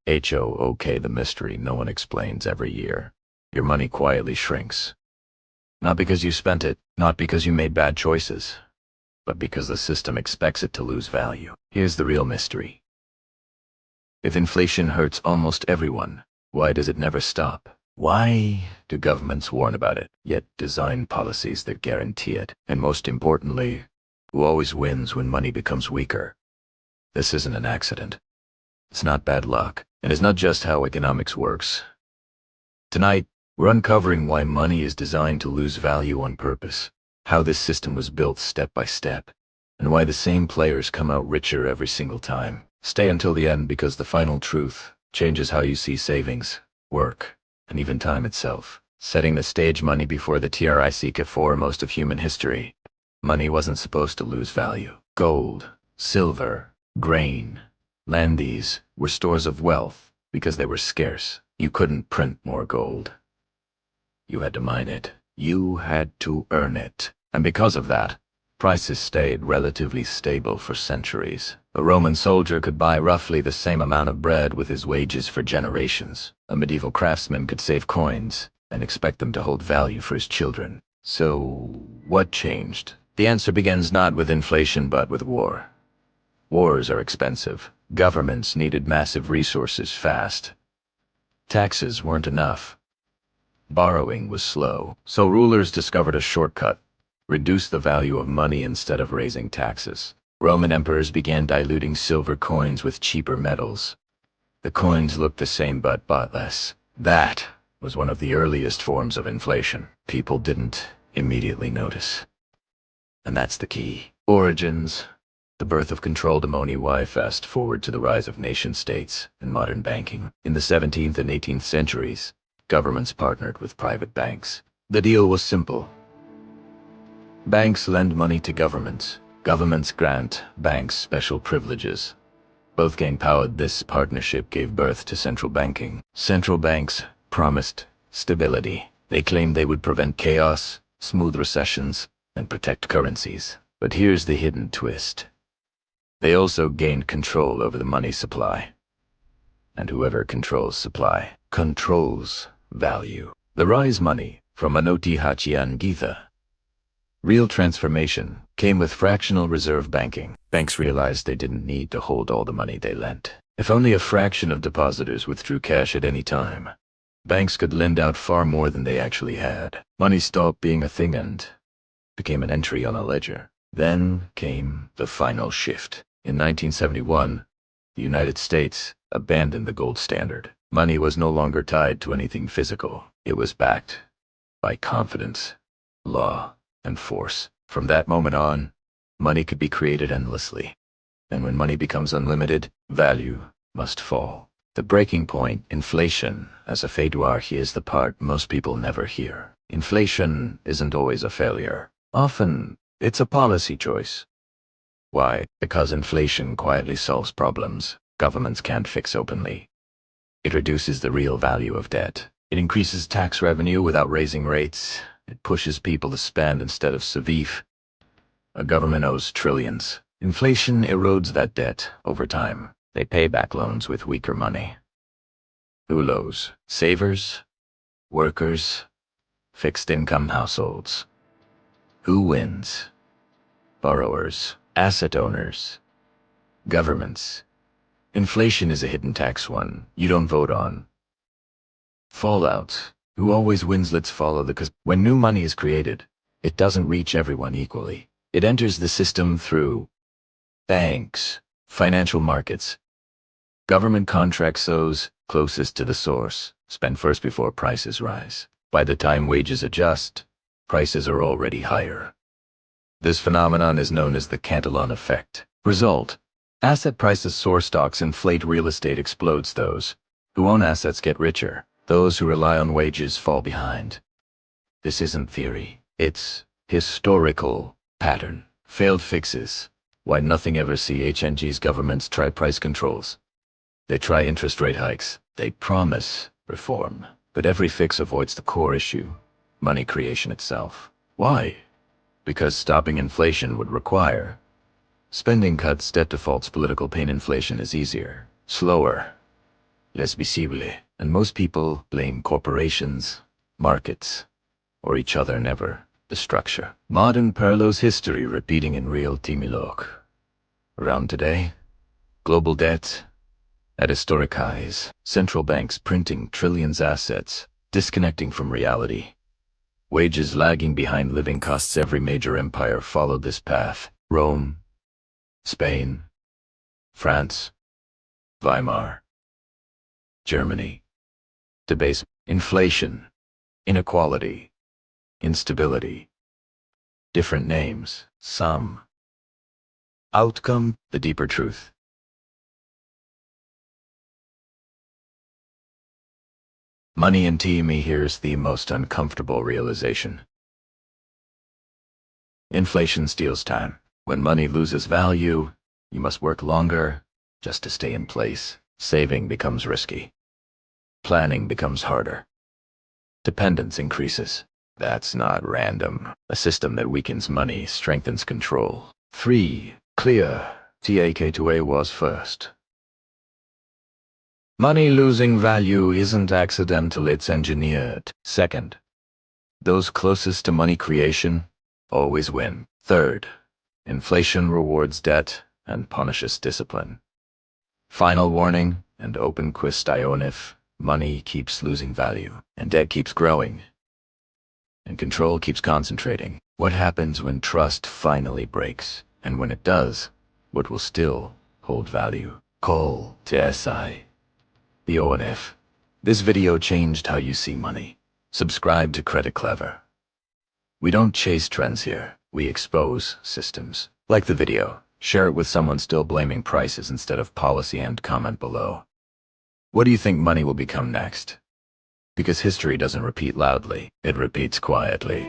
HOOK, the mystery no one explains every year. Your money quietly shrinks. Not because you spent it, not because you made bad choices, but because the system expects it to lose value. Here's the real mystery. If inflation hurts almost everyone, why does it never stop? Why do governments warn about it, yet design policies that guarantee it? And most importantly, who always wins when money becomes weaker? This isn't an accident. It's not bad luck, and it's not just how economics works. Tonight, we're uncovering why money is designed to lose value on purpose, how this system was built step by step, and why the same players come out richer every single time. Stay until the end because the final truth changes how you see savings, work, and even time itself. Setting the stage: money before the TRIC for most of human history. Money wasn't supposed to lose value. Gold, silver, grain, land, these were stores of wealth because they were scarce. You couldn't print more gold. You had to mine it. You had to earn it. And because of that, prices stayed relatively stable for centuries. A Roman soldier could buy roughly the same amount of bread with his wages for generations. A medieval craftsman could save coins and expect them to hold value for his children. So, what changed? The answer begins not with inflation but with war. Wars are expensive. Governments needed massive resources fast. Taxes weren't enough. Borrowing was slow. So rulers discovered a shortcut: reduce the value of money instead of raising taxes. Roman emperors began diluting silver coins with cheaper metals. The coins looked the same but bought less. That was one of the earliest forms of inflation. People didn't immediately notice. And that's the key. Origins: the birth of controlled money. Why fast forward to the rise of nation-states and modern banking. In the 17th and 18th centuries, governments partnered with private banks. The deal was simple. Banks lend money to governments. Governments grant banks special privileges. Both gain power. This partnership gave birth to central banking. Central banks promised stability. They claimed they would prevent chaos, smooth recessions, and protect currencies. But here's the hidden twist. They also gained control over the money supply. And whoever controls supply controls value. The rise money from Anoti Hachian Githa. Real transformation came with fractional reserve banking. Banks realized they didn't need to hold all the money they lent. If only a fraction of depositors withdrew cash at any time, banks could lend out far more than they actually had. Money stopped being a thing and became an entry on a ledger. Then came the final shift. In 1971, the United States abandoned the gold standard. Money was no longer tied to anything physical. It was backed by confidence, law, and force. From that moment on, money could be created endlessly. And when money becomes unlimited, value must fall. The breaking point: inflation as a fait d'archi, is the part most people never hear. Inflation isn't always a failure. Often, it's a policy choice. Why? Because inflation quietly solves problems governments can't fix openly. It reduces the real value of debt. It increases tax revenue without raising rates. It pushes people to spend instead of survive. A government owes trillions. Inflation erodes that debt over time. They pay back loans with weaker money. Who loses? Savers? Workers? Fixed-income households? Who wins? Borrowers? Asset owners? Governments? Inflation is a hidden tax one you don't vote on. Fallout: who always wins? Let's follow because when new money is created, it doesn't reach everyone equally. It enters the system through banks, financial markets, government contracts. Those closest to the source spend first before prices rise. By the time wages adjust, prices are already higher. This phenomenon is known as the Cantillon effect. Result: asset prices soar, stocks inflate, real estate explodes. Those who own assets get richer. Those who rely on wages fall behind. This isn't theory. It's historical pattern. Failed fixes: why nothing ever changes. Governments try price controls. They try interest rate hikes. They promise reform. But every fix avoids the core issue: money creation itself. Why? Because stopping inflation would require spending cuts, debt defaults, political pain. Inflation is easier, slower, less visible, and most people blame corporations, markets, or each other, never the structure. Modern parallels history repeating in real timilok. Around today, global debt at historic highs, central banks printing trillions assets, disconnecting from reality. Wages lagging behind living costs. Every major empire followed this path. Rome, Spain, France, Weimar, Germany. Debasing, inflation, inequality, instability. Different names, some. Outcome, the deeper truth. Money and me, here's the most uncomfortable realization. Inflation steals time. When money loses value, you must work longer just to stay in place. Saving becomes risky. Planning becomes harder. Dependence increases. That's not random. A system that weakens money strengthens control. 3. Clear. TAK2A was first. Money losing value isn't accidental, it's engineered. Second, those closest to money creation always win. Third, inflation rewards debt and punishes discipline. Final warning and open question: if money keeps losing value and debt keeps growing and control keeps concentrating, what happens when trust finally breaks? And when it does, what will still hold value? Call to SI. The ONF. This video changed how you see money. Subscribe to Credit Clever. We don't chase trends here. We expose systems. Like the video. Share it with someone still blaming prices instead of policy, and comment below. What do you think money will become next? Because history doesn't repeat loudly. It repeats quietly.